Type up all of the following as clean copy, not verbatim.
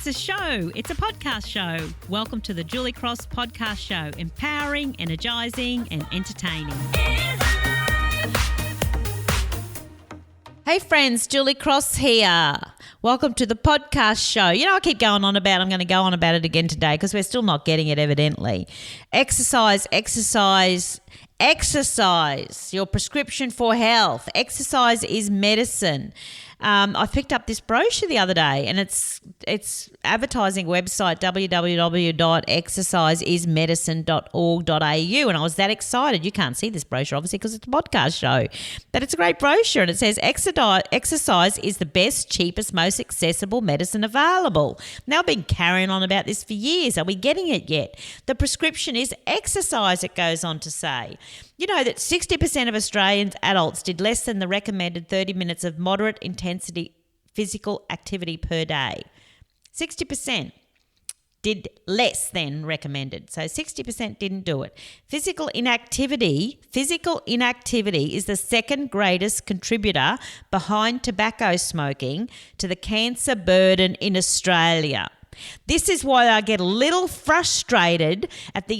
a show. It's a podcast show. Welcome to the Julie Cross Podcast Show. Empowering, energising and entertaining. Hey friends, Julie Cross here. Welcome to the podcast show. You know, I keep going on about, I'm going to go on about it again today because we're still not getting it evidently. Exercise, your prescription for health. Exercise is medicine. I picked up this brochure the other day and it's advertising website www.exerciseismedicine.org.au, and I was that excited. You can't see this brochure obviously because it's a podcast show, but it's a great brochure and it says exercise is the best, cheapest, most accessible medicine available. Now I've been carrying on about this for years. Are we getting it yet? The prescription is exercise, it goes on to say. You know that 60% of Australian adults did less than the recommended 30 minutes of moderate intensity physical activity per day. 60% did less than recommended. So 60% didn't do it. Physical inactivity is the second greatest contributor behind tobacco smoking to the cancer burden in Australia. This is why I get a little frustrated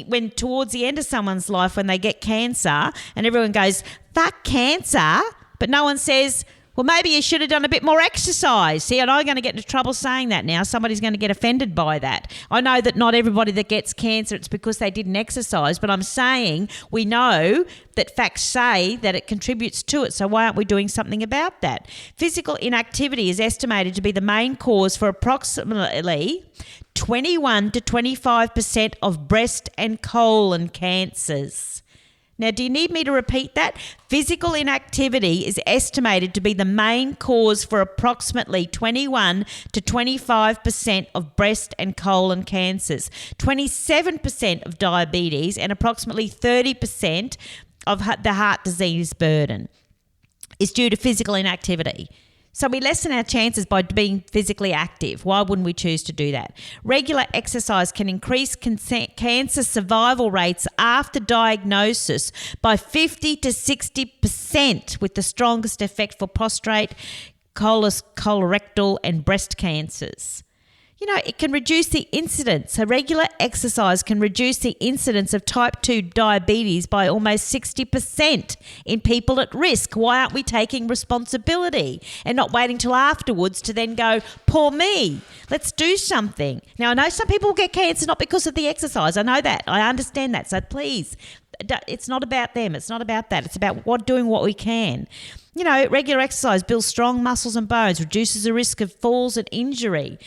when towards the end of someone's life when they get cancer and everyone goes, fuck cancer, but no one says, well, maybe you should have done a bit more exercise. See, and I'm going to get into trouble saying that now. Somebody's going to get offended by that. I know that not everybody that gets cancer, it's because they didn't exercise, but I'm saying we know that facts say that it contributes to it. So why aren't we doing something about that? Physical inactivity is estimated to be the main cause for approximately 21 to 25% of breast and colon cancers. Now, do you need me to repeat that? Physical inactivity is estimated to be the main cause for approximately 21 to 25% of breast and colon cancers, 27% of diabetes, and approximately 30% of the heart disease burden is due to physical inactivity. So we lessen our chances by being physically active. Why wouldn't we choose to do that? Regular exercise can increase cancer survival rates after diagnosis by 50 to 60%, with the strongest effect for prostate, colorectal and breast cancers. You know, it can reduce the incidence. So regular exercise can reduce the incidence of type 2 diabetes by almost 60% in people at risk. Why aren't we taking responsibility and not waiting till afterwards to then go, poor me, let's do something. Now, I know some people get cancer not because of the exercise. I know that. I understand that. So please, it's not about them. It's not about that. It's about doing what we can. You know, regular exercise builds strong muscles and bones, reduces the risk of falls and injury.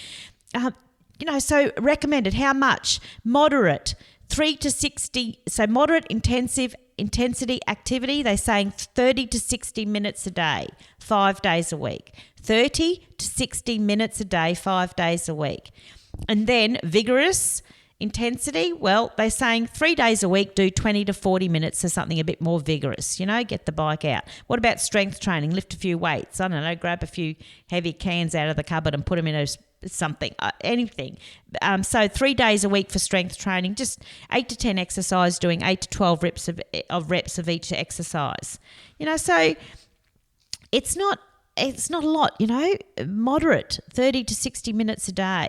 So recommended, how much? Moderate, 3 to 60, so moderate intensity activity, they're saying 30 to 60 minutes a day, 5 days a week. 30 to 60 minutes a day, 5 days a week. And then vigorous intensity, well, they're saying 3 days a week, do 20 to 40 minutes, so something a bit more vigorous, get the bike out. What about strength training? Lift a few weights, I don't know, grab a few heavy cans out of the cupboard and put them in something, anything. So 3 days a week for strength training, just 8 to 10 exercise, doing 8 to 12 reps of each exercise. So it's not a lot, moderate, 30 to 60 minutes a day.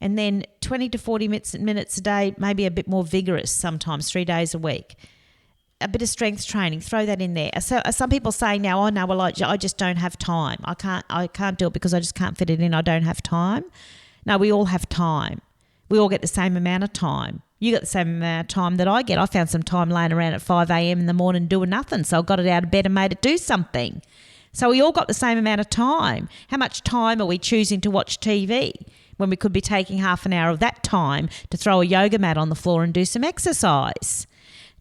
And then 20 to 40 minutes a day, maybe a bit more vigorous sometimes, 3 days a week. A bit of strength training, throw that in there. So some people say now, oh no, well I just don't have time. I can't do it because I just can't fit it in. I don't have time. No, we all have time. We all get the same amount of time. You get the same amount of time that I get. I found some time laying around at 5 a.m. in the morning doing nothing. So I got it out of bed and made it do something. So we all got the same amount of time. How much time are we choosing to watch TV when we could be taking half an hour of that time to throw a yoga mat on the floor and do some exercise?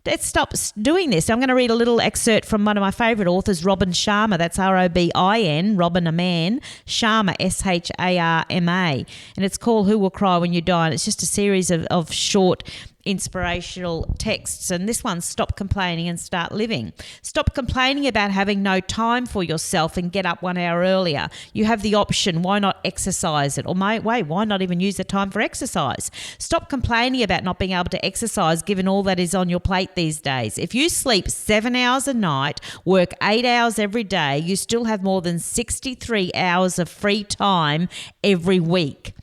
Let's stop doing this. I'm going to read a little excerpt from one of my favourite authors, Robin Sharma. That's Robin, Robin a man, Sharma, Sharma. And it's called Who Will Cry When You Die? And it's just a series of short inspirational texts, and this one's Stop Complaining and Start Living. Stop complaining about having no time for yourself and get up 1 hour earlier. You have the option. Why not exercise it? Or wait, why not even use the time for exercise? Stop complaining about not being able to exercise given all that is on your plate these days. If you sleep 7 hours a night, work 8 hours every day, you still have more than 63 hours of free time every week.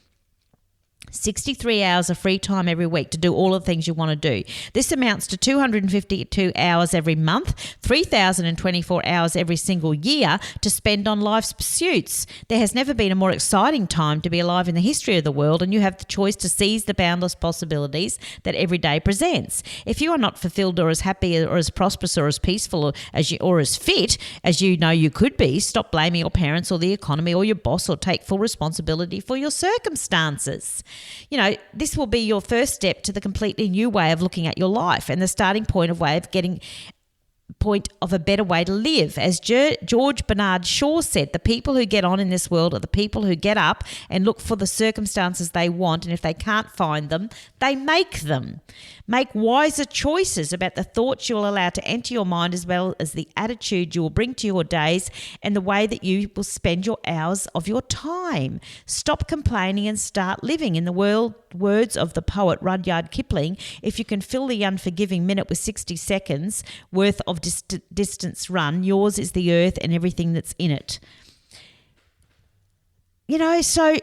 63 hours of free time every week to do all of the things you want to do. This amounts to 252 hours every month, 3,024 hours every single year to spend on life's pursuits. There has never been a more exciting time to be alive in the history of the world, and you have the choice to seize the boundless possibilities that every day presents. If you are not fulfilled or as happy or as prosperous or as peaceful or as fit as you know you could be, stop blaming your parents or the economy or your boss, or take full responsibility for your circumstances. You know, this will be your first step to the completely new way of looking at your life and the starting point of a better way to live. As George Bernard Shaw said, the people who get on in this world are the people who get up and look for the circumstances they want, and if they can't find them, they make them. Make wiser choices about the thoughts you will allow to enter your mind, as well as the attitude you will bring to your days and the way that you will spend your hours of your time. Stop complaining and start living. In the words of the poet Rudyard Kipling, if you can fill the unforgiving minute with 60 seconds worth of distance run, yours is the earth and everything that's in it. You know, so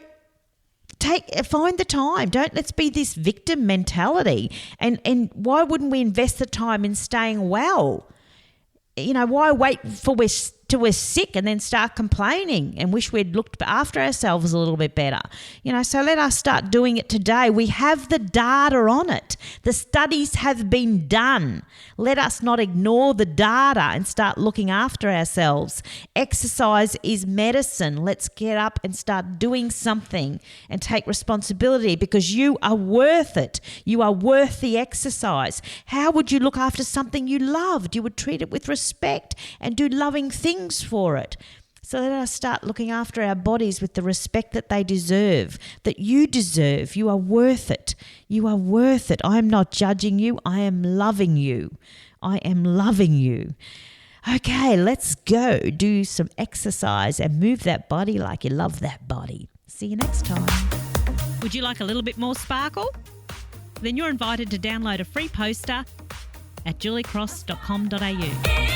find the time. Let's be this victim mentality. And why wouldn't we invest the time in staying well? You know, why wait till we're sick and then start complaining and wish we'd looked after ourselves a little bit better? You know, so let us start doing it today. We have the data on it. The studies have been done. Let us not ignore the data and start looking after ourselves. Exercise is medicine. Let's get up and start doing something and take responsibility, because you are worth it. You are worth the exercise. How would you look after something you loved? You would treat it with respect and do loving things for it. So let us start looking after our bodies with the respect that they deserve, that you deserve. You are worth it. You are worth it. I am not judging you. I am loving you. I am loving you. Okay, let's go do some exercise and move that body like you love that body. See you next time. Would you like a little bit more sparkle? Then you're invited to download a free poster at juliecross.com.au.